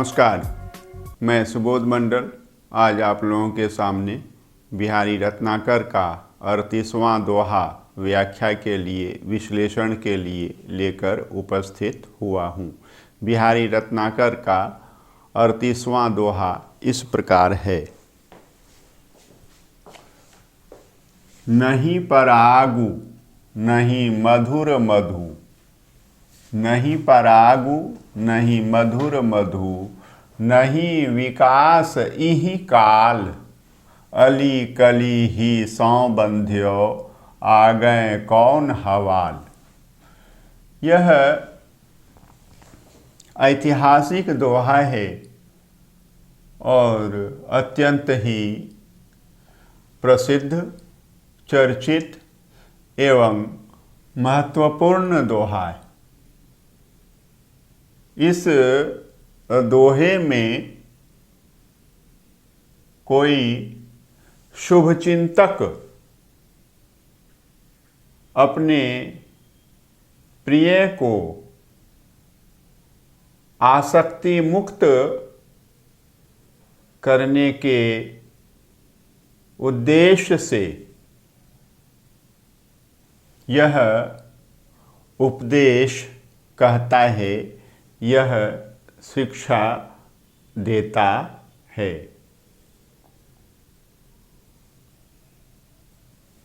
नमस्कार, मैं सुबोध मंडल आज आप लोगों के सामने बिहारी रत्नाकर का 38वां दोहा व्याख्या के लिए विश्लेषण के लिए लेकर उपस्थित हुआ हूँ। बिहारी रत्नाकर का 38वां दोहा इस प्रकार है। नहीं परागु नहीं मधुर मधु, नहीं परागु नहीं मधुर मधु, नहीं विकास इहि काल, अली कली ही सौ बंध्यो, आ गए कौन हवाल। यह ऐतिहासिक दोहा है और अत्यंत ही प्रसिद्ध, चर्चित एवं महत्वपूर्ण दोहा है। इस दोहे में कोई शुभचिंतक अपने प्रिय को आसक्ति मुक्त करने के उद्देश्य से यह उपदेश कहता है, यह शिक्षा देता है।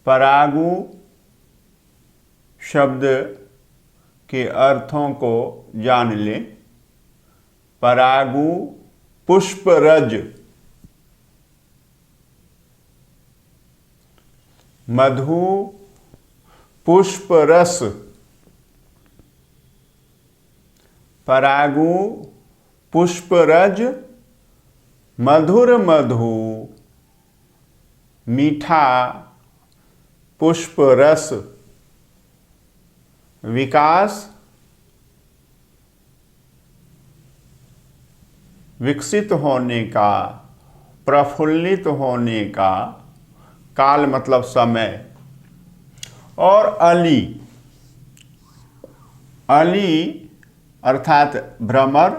परागु शब्द के अर्थों को जान लें। परागु पुष्परज, मधु पुष्परस, परागु पुष्परज, मधुर मधु मीठा पुष्परस, विकास विकसित होने का, प्रफुल्लित होने का, काल मतलब समय, और अली, अली अर्थात भ्रमर,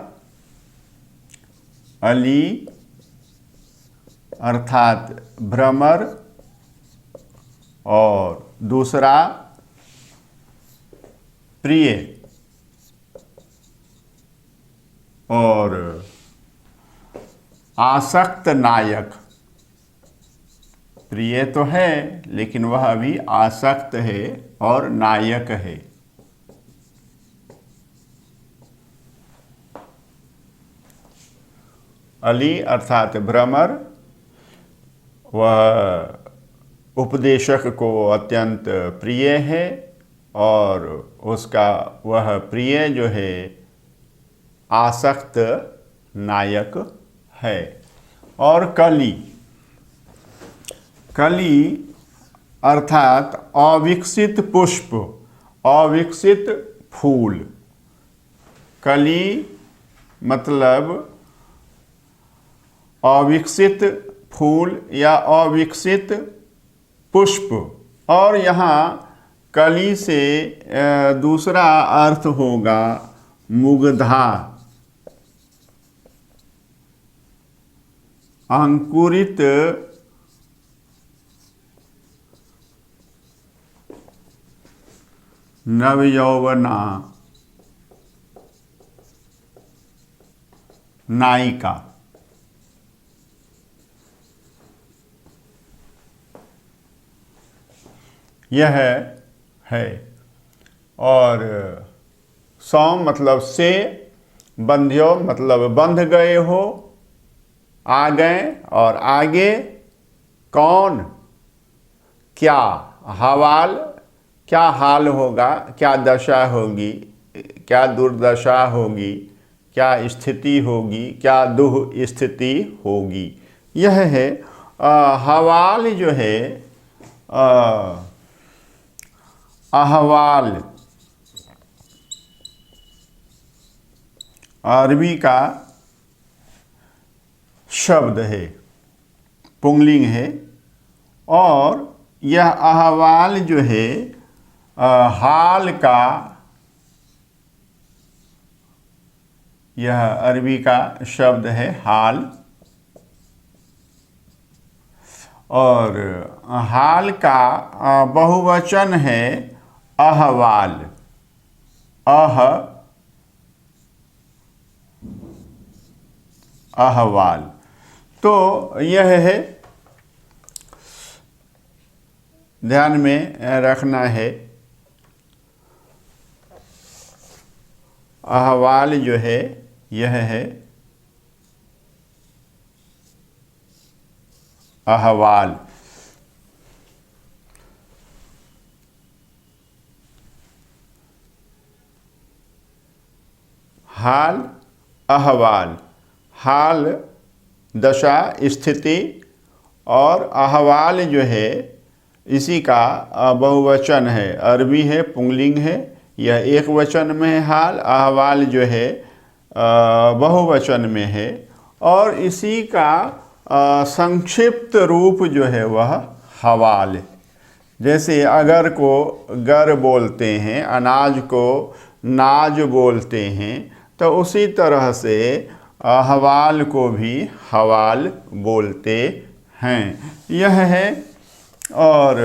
अली अर्थात भ्रमर, और दूसरा प्रिय, और आसक्त नायक। प्रिय तो है लेकिन वह भी आसक्त है और नायक है। अली अर्थात भ्रमर, वह उपदेशक को अत्यंत प्रिय है और उसका वह प्रिय जो है आसक्त नायक है। और कली, कली अर्थात अविकसित पुष्प, अविकसित फूल। कली मतलब अविकसित फूल या अविकसित पुष्प। और यहाँ कली से दूसरा अर्थ होगा मुग्धा, अंकुरित नवयौवना नायिका। यह है। और सौ मतलब से, बंध्यो मतलब बंध गए हो, आ गए और आगे, कौन क्या, हवाल क्या हाल होगा, क्या दशा होगी, क्या दुर्दशा होगी, क्या स्थिति होगी, क्या दुह स्थिति होगी। यह है हवाल जो है अहवाल अरबी का शब्द है, पुंगलिंग है। और यह अहवाल जो है हाल का यह अरबी का शब्द है हाल। और हाल का बहुवचन है अहवाल। अहवाल। तो यह है, ध्यान में रखना है। अहवाल जो है यह है अहवाल। हाल, अहवाल। हाल दशा, स्थिति, और अहवाल जो है इसी का बहुवचन है। अरबी है, पुंगलिंग है। यह एक वचन में है हाल। अहवाल जो है बहुवचन में है। और इसी का संक्षिप्त रूप जो है वह हवाल है। जैसे अगर को गर बोलते हैं, अनाज को नाज बोलते हैं, तो उसी तरह से हवाल को भी हवाल बोलते हैं। यह है। और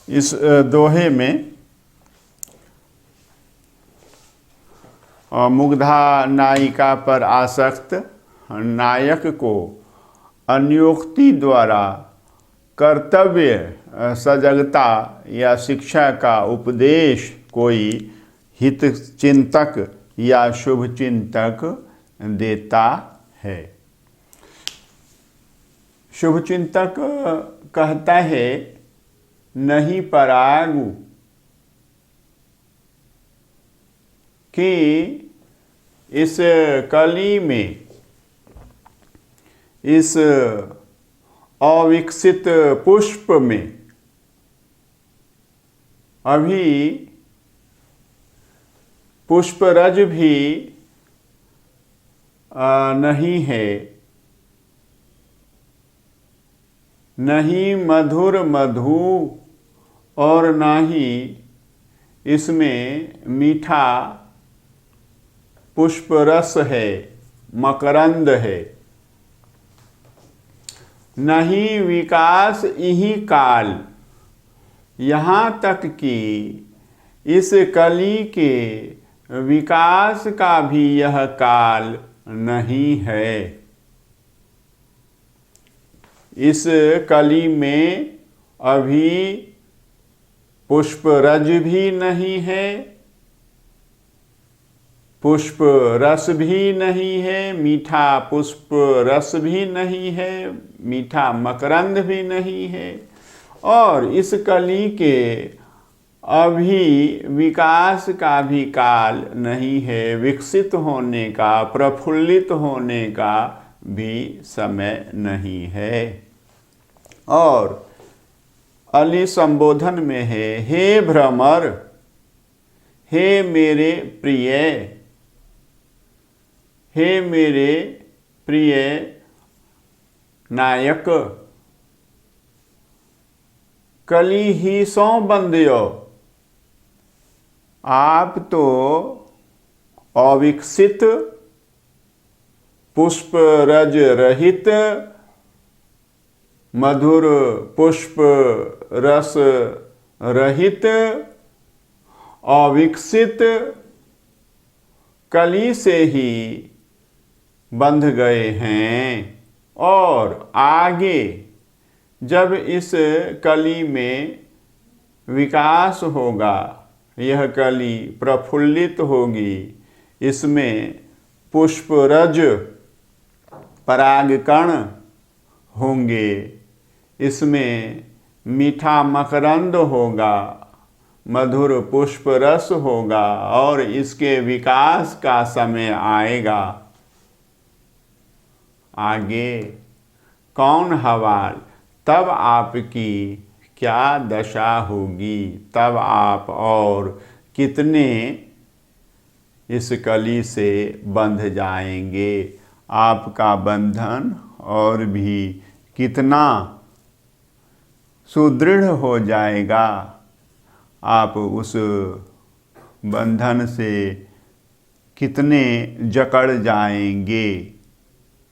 इस दोहे में मुग्धा नायिका पर आसक्त नायक को अन्योक्ति द्वारा कर्तव्य सजगता या शिक्षा का उपदेश कोई हित चिंतक या शुभ चिंतक देता है। शुभ चिंतक कहता है नहीं परागु कि इस कली में, इस अविकसित पुष्प में अभी पुष्परज भी नहीं है, नहीं मधुर मधु, और ना ही इसमें मीठा पुष्परस है, मकरंद है। नहीं विकास यही काल, यहाँ तक कि इस कली के विकास का भी यह काल नहीं है। इस कली में अभी पुष्परज भी नहीं है, पुष्प रस भी नहीं है, मीठा पुष्प रस भी नहीं है, मीठा मकरंद भी नहीं है। और इस कली के अभी विकास का भी काल नहीं है, विकसित होने का, प्रफुल्लित होने का भी समय नहीं है। और अली संबोधन में है, हे भ्रमर, हे मेरे प्रिय, हे मेरे प्रिय नायक, कली ही सौ बंदियो, आप तो अविकसित, पुष्प रज रहित, मधुर पुष्प रस रहित, अविकसित कली से ही बंध गए हैं। और आगे जब इस कली में विकास होगा, यह कली प्रफुल्लित होगी, इसमें पुष्परज परागकण होंगे, इसमें मीठा मकरंद होगा, मधुर पुष्प रस होगा, और इसके विकास का समय आएगा। आगे कौन हवाल, तब आपकी क्या दशा होगी, तब आप और कितने इस कली से बंध जाएंगे, आपका बंधन और भी कितना सुदृढ़ हो जाएगा। आप उस बंधन से कितने जकड़ जाएंगे।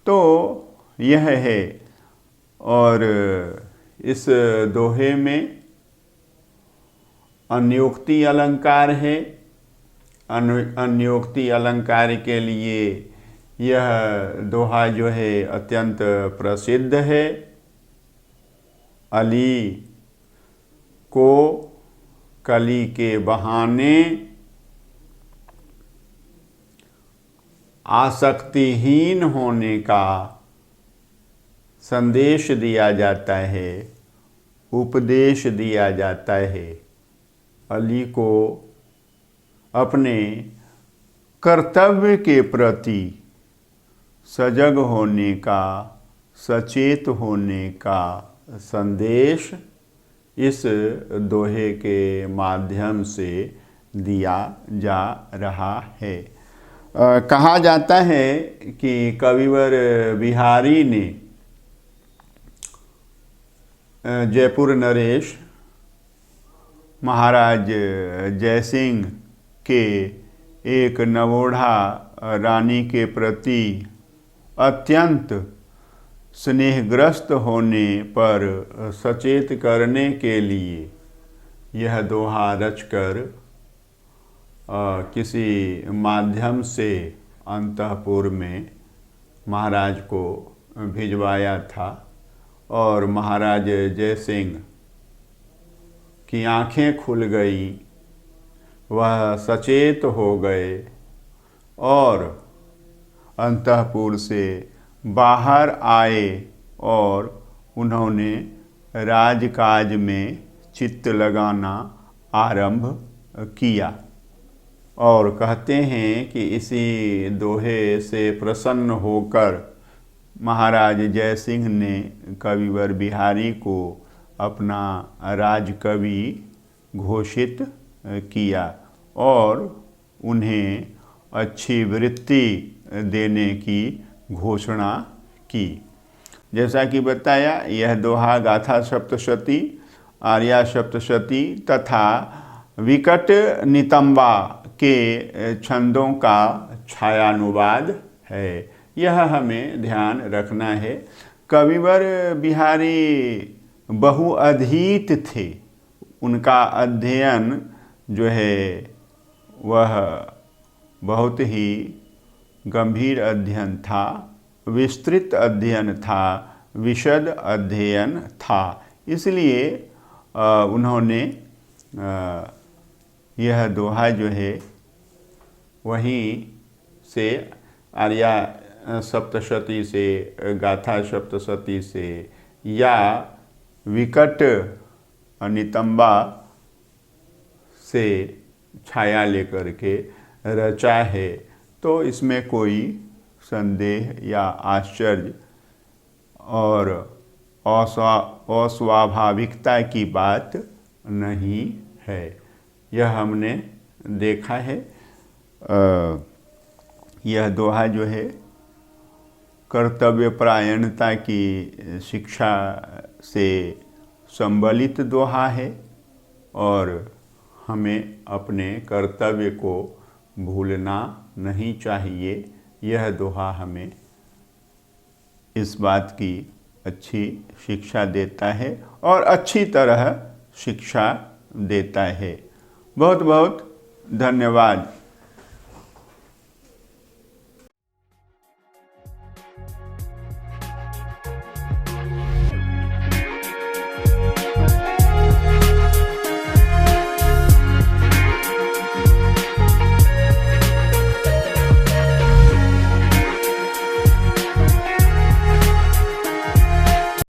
तो यह है। और इस दोहे में अन्योक्ति अलंकार है। अन्योक्ति अलंकार के लिए यह दोहा जो है अत्यंत प्रसिद्ध है। अली को कली के बहाने आसक्तिहीन होने का संदेश दिया जाता है, उपदेश दिया जाता है। अली को अपने कर्तव्य के प्रति सजग होने का, सचेत होने का संदेश इस दोहे के माध्यम से दिया जा रहा है। कहा जाता है कि कविवर बिहारी ने जयपुर नरेश महाराज जयसिंह के एक नवोढ़ा रानी के प्रति अत्यंत स्नेहग्रस्त होने पर सचेत करने के लिए यह दोहा रचकर किसी माध्यम से अंतःपुर में महाराज को भिजवाया था। और महाराज जयसिंह की आंखें खुल गई, वह सचेत हो गए और अंतःपुर से बाहर आए और उन्होंने राजकाज में चित्त लगाना आरंभ किया। और कहते हैं कि इसी दोहे से प्रसन्न होकर महाराज जयसिंह ने कविवर बिहारी को अपना राजकवि घोषित किया और उन्हें अच्छी वृत्ति देने की घोषणा की। जैसा कि बताया, यह दोहा गाथा सप्तशती, आर्या सप्तशती तथा विकट नितंबा के छंदों का छायानुवाद है। यह हमें ध्यान रखना है। कविवर बिहारी बहुअधीत थे। उनका अध्ययन जो है वह बहुत ही गंभीर अध्ययन था, विस्तृत अध्ययन था, विशद अध्ययन था। इसलिए उन्होंने यह दोहा जो है वहीं से आर्या सप्तशती से, गाथा सप्तशती से या विकट नितंबा से छाया लेकर के रचा है। तो इसमें कोई संदेह या आश्चर्य और अस्वाभाविकता की बात नहीं है। यह हमने देखा है। यह दोहा जो है कर्तव्यपरायणता की शिक्षा से संबलित दोहा है और हमें अपने कर्तव्य को भूलना नहीं चाहिए। यह दोहा हमें इस बात की अच्छी शिक्षा देता है और अच्छी तरह शिक्षा देता है। बहुत बहुत धन्यवाद।